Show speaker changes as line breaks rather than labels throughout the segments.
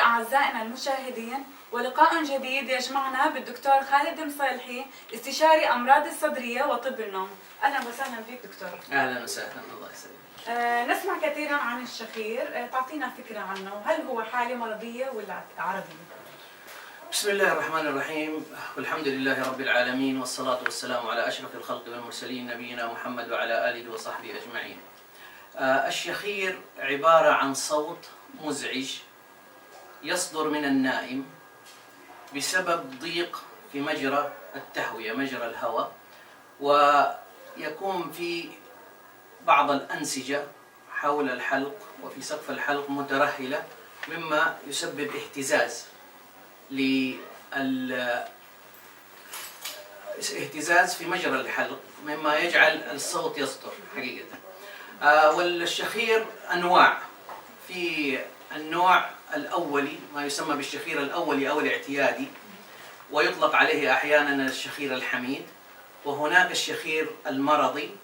أعزائنا المشاهدين، ولقاء جديد يجمعنا بالدكتور خالد مصالحي، استشاري أمراض الصدرية وطب النوم. أهلا وسهلا فيك دكتور.
أهلا وسهلا، الله يسلمك.
نسمع كثيرا عن الشخير، تعطينا فكرة عنه، هل هو حالة مرضية ولا عرضية؟
بسم الله الرحمن الرحيم، والحمد لله رب العالمين، والصلاة والسلام على أشرف الخلق والمرسلين نبينا محمد وعلى آله وصحبه أجمعين. الشخير عبارة عن صوت مزعج يصدر من النائم بسبب ضيق في مجرى التهوية، مجرى الهواء، ويكون في بعض الأنسجة حول الحلق وفي سقف الحلق مترهلة، مما يسبب اهتزاز في مجرى الحلق، مما يجعل الصوت يصدر حقيقة. والشخير أنواع. في النوع الأولي ما يسمى بالشخير الأولي أو الاعتيادي، ويطلق عليه أحيانا الشخير الحميد، وهناك الشخير المرضي،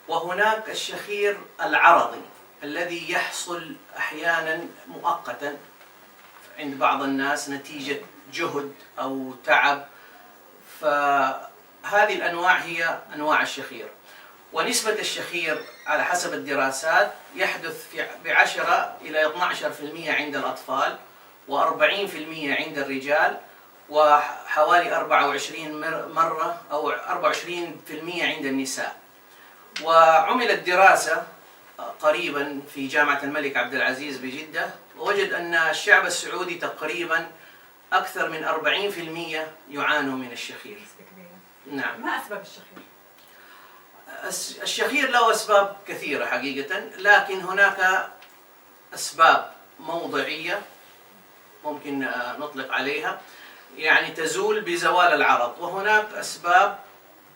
وهناك الشخير العرضي الذي يحصل أحيانا مؤقتا عند بعض الناس نتيجة جهد أو تعب. فهذه الأنواع هي أنواع الشخير. ونسبة الشخير على حسب الدراسات يحدث ب10 إلى 12% عند الأطفال، و40% عند الرجال، وحوالي 24 مرة أو 24% عند النساء. وعملت دراسة قريبا في جامعة الملك عبد العزيز بجدة، ووجد أن الشعب السعودي تقريبا أكثر من 40% يعانوا من الشخير. نعم.
ما أسباب الشخير؟
الشخير له أسباب كثيرة حقيقة، لكن هناك أسباب موضعية ممكن نطلق عليها، يعني تزول بزوال العرض، وهناك أسباب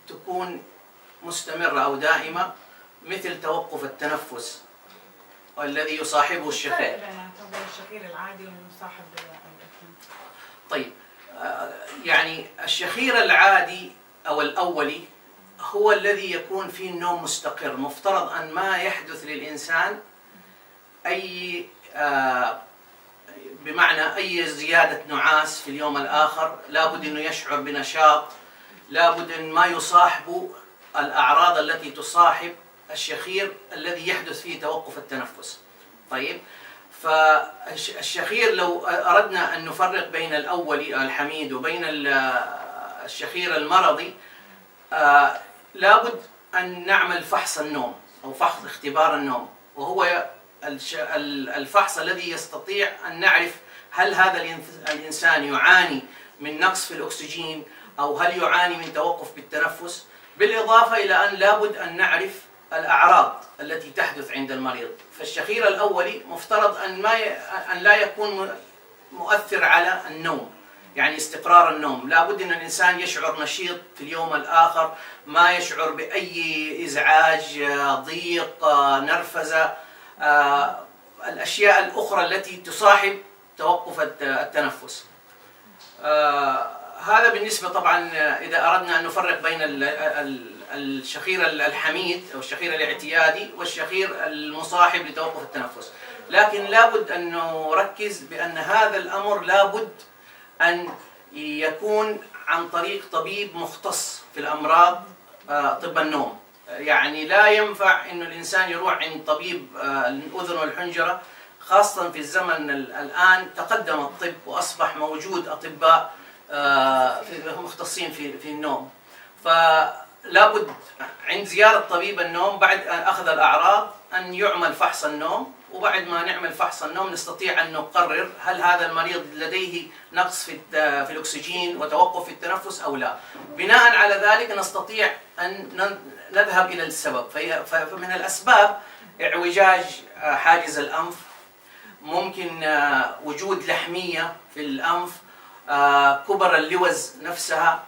تكون مستمرة أو دائمة مثل توقف التنفس والذي يصاحبه الشخير.
الشخير العادي والمصاحب بالاثنين.
طيب، يعني الشخير العادي أو الأولي هو الذي يكون فيه النوم مستقر، مفترض أن ما يحدث للإنسان أي بمعنى أي زيادة نعاس في اليوم الآخر، لابد أنه يشعر بنشاط، لابد أن ما يصاحب الأعراض التي تصاحب الشخير الذي يحدث فيه توقف التنفس. طيب، فالشخير لو أردنا أن نفرق بين الأولي الحميد وبين الشخير المرضي، لابد أن نعمل فحص النوم أو فحص اختبار النوم، وهو الفحص الذي يستطيع أن نعرف هل هذا الإنسان يعاني من نقص في الأكسجين أو هل يعاني من توقف بالتنفس، بالإضافة إلى أن لابد أن نعرف الأعراض التي تحدث عند المريض. فالشخير الأولي مفترض أن لا يكون مؤثر على النوم، يعني استقرار النوم، لابد أن الإنسان يشعر نشيط في اليوم الآخر، ما يشعر بأي إزعاج، ضيق، نرفزة، الأشياء الأخرى التي تصاحب توقف التنفس. هذا بالنسبة طبعا إذا أردنا أن نفرق بين الشخير الحميد أو الشخير الاعتيادي والشخير المصاحب لتوقف التنفس. لكن لابد أن نركز بأن هذا الأمر لابد أن يكون عن طريق طبيب مختص في الأمراض طب النوم. يعني لا ينفع أن الإنسان يروح عند طبيب الأذن والحنجرة، خاصة في الزمن الآن تقدم الطب وأصبح موجود أطباء مختصين في النوم. فلابد عند زيارة طبيب النوم بعد أخذ الأعراض أن يعمل فحص النوم، وبعد ما نعمل فحص النوم نستطيع أن نقرر هل هذا المريض لديه نقص في الأكسجين وتوقف في التنفس أو لا. بناء على ذلك نستطيع أن نذهب إلى السبب. فمن الأسباب اعوجاج حاجز الأنف، ممكن وجود لحمية في الأنف، كبر اللوز نفسها.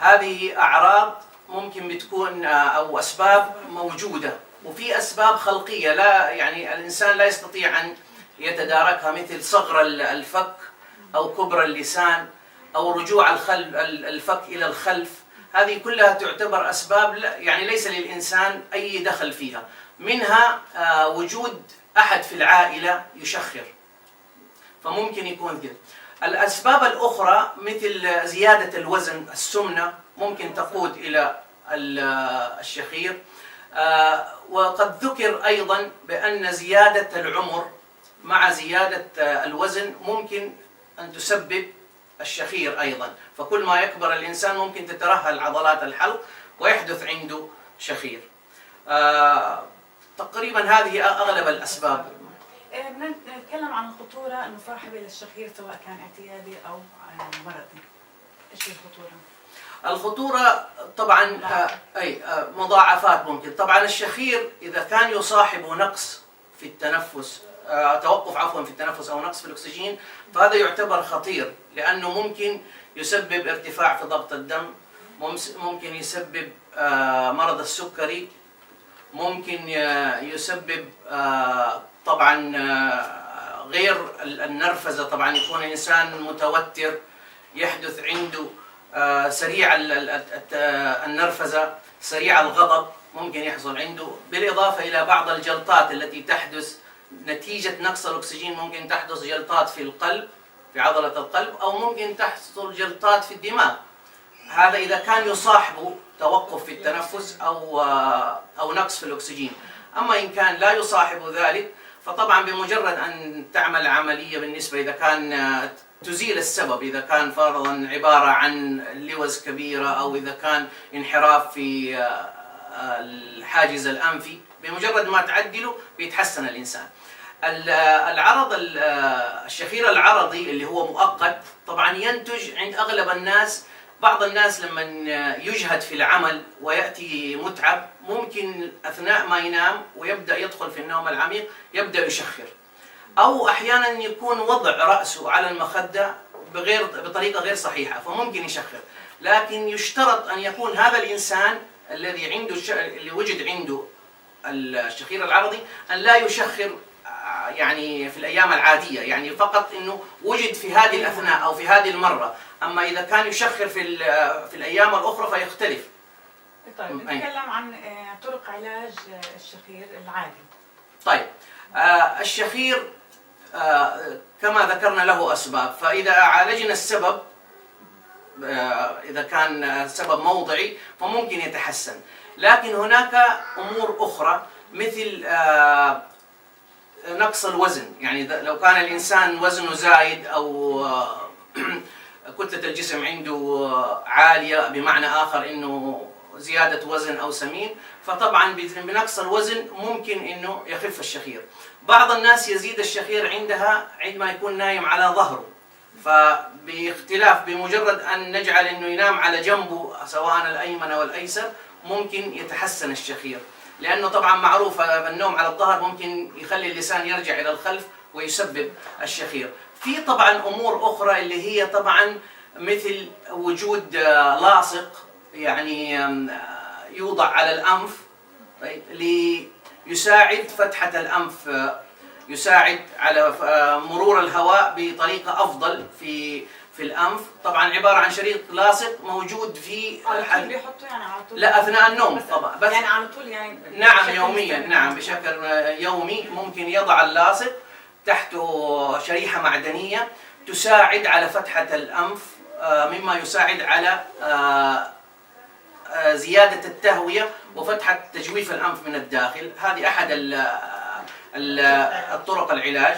هذه أعراض ممكن بتكون أو أسباب موجودة، وفي أسباب خلقية لا يعني الإنسان لا يستطيع أن يتداركها، مثل صغر الفك أو كبر اللسان أو رجوع الفك إلى الخلف. هذه كلها تعتبر أسباب يعني ليس للإنسان أي دخل فيها. منها وجود أحد في العائلة يشخر، فممكن يكون كده. الأسباب الأخرى مثل زيادة الوزن، السمنة ممكن تقود إلى الشخير. وقد ذكر أيضا بأن زيادة العمر مع زيادة الوزن ممكن أن تسبب الشخير أيضا، فكل ما يكبر الإنسان ممكن تترهل عضلات الحلق ويحدث عنده شخير. تقريبا هذه أغلب الأسباب.
نتكلم عن الخطورة المصاحبة للشخير سواء كان اعتيادي أو مرضي. إيش الخطورة؟
الخطورة طبعا مضاعفات ممكن. طبعا الشخير إذا كان يصاحبه نقص في التنفس، توقف في التنفس أو نقص في الأكسجين، فهذا يعتبر خطير، لأنه ممكن يسبب ارتفاع في ضغط الدم، ممكن يسبب مرض السكري، ممكن يسبب طبعا غير النرفزة. طبعا يكون الإنسان متوتر، يحدث عنده سريع النرفزة، سريع الغضب ممكن يحصل عنده، بالإضافة إلى بعض الجلطات التي تحدث نتيجة نقص الأكسجين. ممكن تحدث جلطات في القلب، في عضلة القلب، أو ممكن تحصل جلطات في الدماغ. هذا إذا كان يصاحبه توقف في التنفس أو نقص في الأكسجين. أما إن كان لا يصاحب ذلك، فطبعا بمجرد أن تعمل عملية بالنسبة إذا كان تزيل السبب، إذا كان فرضا عبارة عن لوز كبيرة أو إذا كان انحراف في الحاجز الأنفي، بمجرد ما تعدله بيتحسن الإنسان. العرض الشخير العرضي اللي هو مؤقت طبعا ينتج عند أغلب الناس. بعض الناس لما يجهد في العمل ويأتي متعب، ممكن أثناء ما ينام ويبدأ يدخل في النوم العميق يبدأ يشخر، أو أحيانا يكون وضع رأسه على المخدة بطريقة غير صحيحة فممكن يشخر. لكن يشترط أن يكون هذا الإنسان الذي عنده اللي وجد عنده الشخير العرضي أن لا يشخر يعني في الأيام العادية، يعني فقط إنه وجد في هذه الأثناء أو في هذه المرة. أما إذا كان يشخر في الأيام الأخرى فيختلف.
طيب نتكلم عن طرق علاج الشخير العادي.
طيب الشخير كما ذكرنا له أسباب، فإذا عالجنا السبب إذا كان سبب موضعي فممكن يتحسن. لكن هناك أمور أخرى مثل نقص الوزن، يعني لو كان الإنسان وزنه زايد أو كتلة الجسم عنده عالية، بمعنى آخر إنه زيادة وزن أو سمين، فطبعا بنقص الوزن ممكن إنه يخف الشخير. بعض الناس يزيد الشخير عندما يكون نايم على ظهره، فباختلاف بمجرد أن نجعل إنه ينام على جنبه سواء الأيمن أو الأيسر ممكن يتحسن الشخير، لأنه طبعا معروف النوم على الظهر ممكن يخلي اللسان يرجع إلى الخلف ويسبب الشخير. في طبعا أمور أخرى اللي هي طبعا مثل وجود لاصق، يعني يوضع على الأنف ليساعد فتحة الأنف، يساعد على مرور الهواء بطريقة أفضل في الأنف. طبعا عبارة عن شريط لاصق موجود في
الحلق. بيحطوا يعني على طول؟
لا، أثناء النوم طبعا، بس
يعني على طول يعني.
نعم يوميا، نعم بشكل يومي ممكن يضع اللاصق تحته شريحة معدنية تساعد على فتحة الأنف، مما يساعد على زيادة التهوية وفتحة تجويف الأنف من الداخل. هذه أحد الطرق العلاج.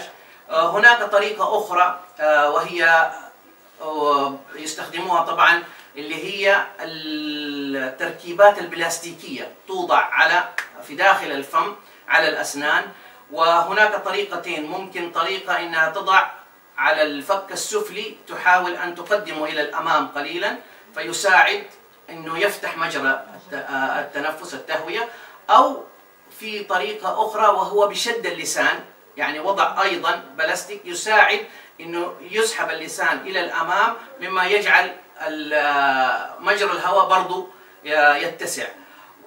هناك طريقة أخرى وهي يستخدموها طبعا اللي هي التركيبات البلاستيكية، توضع في داخل الفم على الأسنان. وهناك طريقتين، ممكن طريقة إنها تضع على الفك السفلي تحاول أن تقدمه إلى الأمام قليلا فيساعد إنه يفتح مجرى التنفس التهوية، أو في طريقة أخرى وهو بشد اللسان، يعني وضع أيضا بلاستيك يساعد إنه يسحب اللسان إلى الأمام مما يجعل مجرى الهواء برضو يتسع.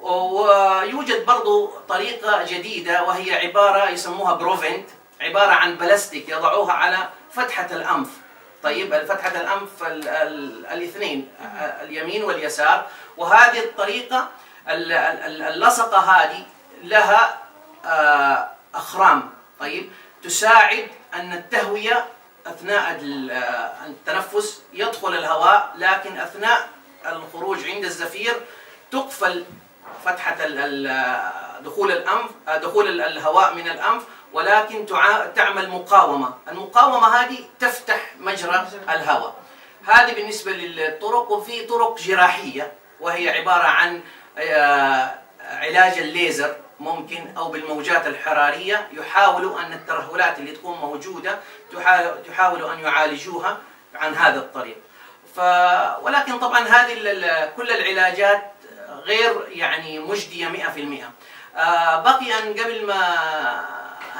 ويوجد برضو طريقة جديدة وهي عبارة يسموها بروفنت، عبارة عن بلاستيك يضعوها على فتحة الأنف. طيب فتحة الأنف الاثنين اليمين واليسار، وهذه الطريقة اللصقة هذه لها أخرام طيب تساعد أن التهوية أثناء التنفس يدخل الهواء، لكن أثناء الخروج عند الزفير تقفل فتحة دخول الهواء من الأنف، ولكن تعمل مقاومة. المقاومة هذه تفتح مجرى الهواء. هذه بالنسبة للطرق. وفي طرق جراحية وهي عبارة عن علاج الليزر ممكن، أو بالموجات الحرارية. يحاولوا أن الترهلات اللي تكون موجودة يحاولوا أن يعالجوها عن هذا الطريق. ولكن طبعا هذه كل العلاجات غير يعني مجدية 100%. بقي أن قبل ما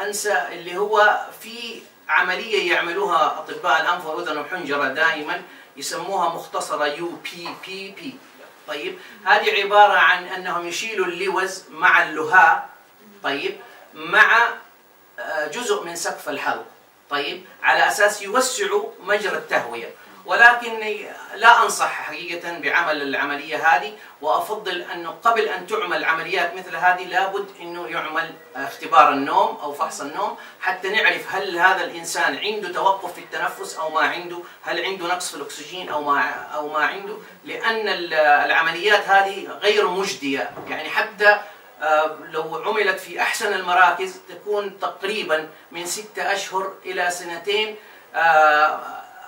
أنسى اللي هو في عملية يعملوها أطباء الأنف والأذن والحنجرة دائما، يسموها مختصرة UPPP. طيب، هذه عبارة عن أنهم يشيلوا اللوز مع اللهاء، طيب، مع جزء من سقف الحلق، طيب، على أساس يوسعوا مجرى التهوية. ولكن لا أنصح حقيقة بعمل العملية هذه، وأفضل أنه قبل أن تعمل عمليات مثل هذه لابد أنه يعمل اختبار النوم أو فحص النوم، حتى نعرف هل هذا الإنسان عنده توقف في التنفس أو ما عنده، هل عنده نقص في الأكسجين أو ما عنده. لأن العمليات هذه غير مجدية، يعني حتى لو عملت في أحسن المراكز تكون تقريبا من 6 أشهر إلى 2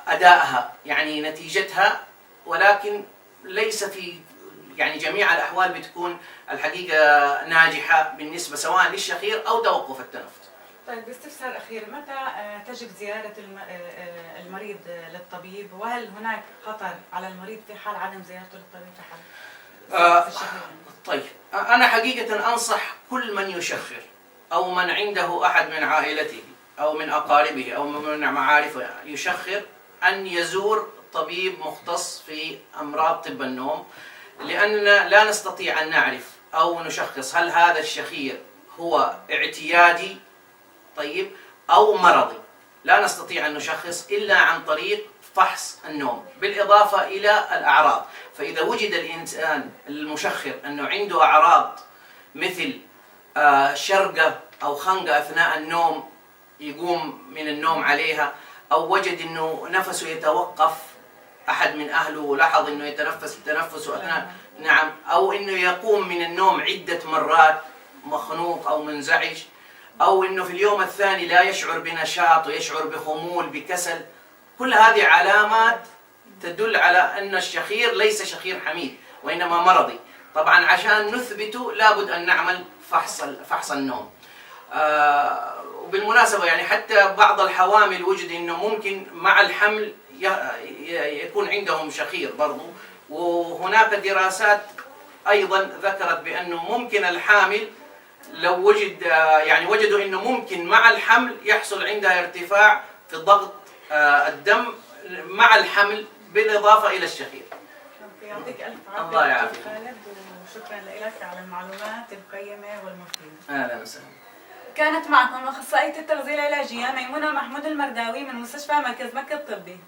أدائها، يعني نتيجتها، ولكن ليس في يعني جميع الأحوال بتكون الحقيقة ناجحة بالنسبة سواء للشخير أو توقف التنفس.
طيب، باستفسار أخير، متى تجب زيارة المريض للطبيب؟ وهل هناك خطر على المريض في حال عدم زيارته للطبيب في حال
طيب، أنا حقيقة أنصح كل من يشخر أو من عنده أحد من عائلته أو من أقاربه أو من معارفه يشخر أن يزور طبيب مختص في أمراض طب النوم، لأننا لا نستطيع أن نعرف أو نشخص هل هذا الشخير هو اعتيادي، طيب، أو مرضي. لا نستطيع أن نشخص إلا عن طريق فحص النوم، بالإضافة إلى الأعراض. فإذا وجد الإنسان المشخر أنه عنده أعراض مثل شرقة أو خنقة أثناء النوم يقوم من النوم عليها، أو وجد أنه نفسه يتوقف، أحد من أهله لاحظ أنه يتنفس تنفسه أثناء، نعم، أو أنه يقوم من النوم عدة مرات مخنوق أو منزعج، أو أنه في اليوم الثاني لا يشعر بنشاط ويشعر بخمول بكسل، كل هذه علامات تدل على أن الشخير ليس شخير حميد وإنما مرضي. طبعا عشان نثبته لابد أن نعمل فحص النوم. وبالمناسبة يعني حتى بعض الحوامل وجد أنه ممكن مع الحمل يكون عندهم شخير برضو، وهناك دراسات أيضا ذكرت بأنه ممكن الحامل لو وجدوا أنه ممكن مع الحمل يحصل عندها ارتفاع في ضغط الدم مع الحمل بالإضافة إلى الشخير.
يعطيك ألف عافية.
الله يعافيك
خالد، وشكرا لك على المعلومات القيمة والمفيدة.
أهلا وسهلا.
كانت معكم أخصائية التغذية العلاجية ميمونة محمود المرداوي من مستشفى مركز مكة الطبي.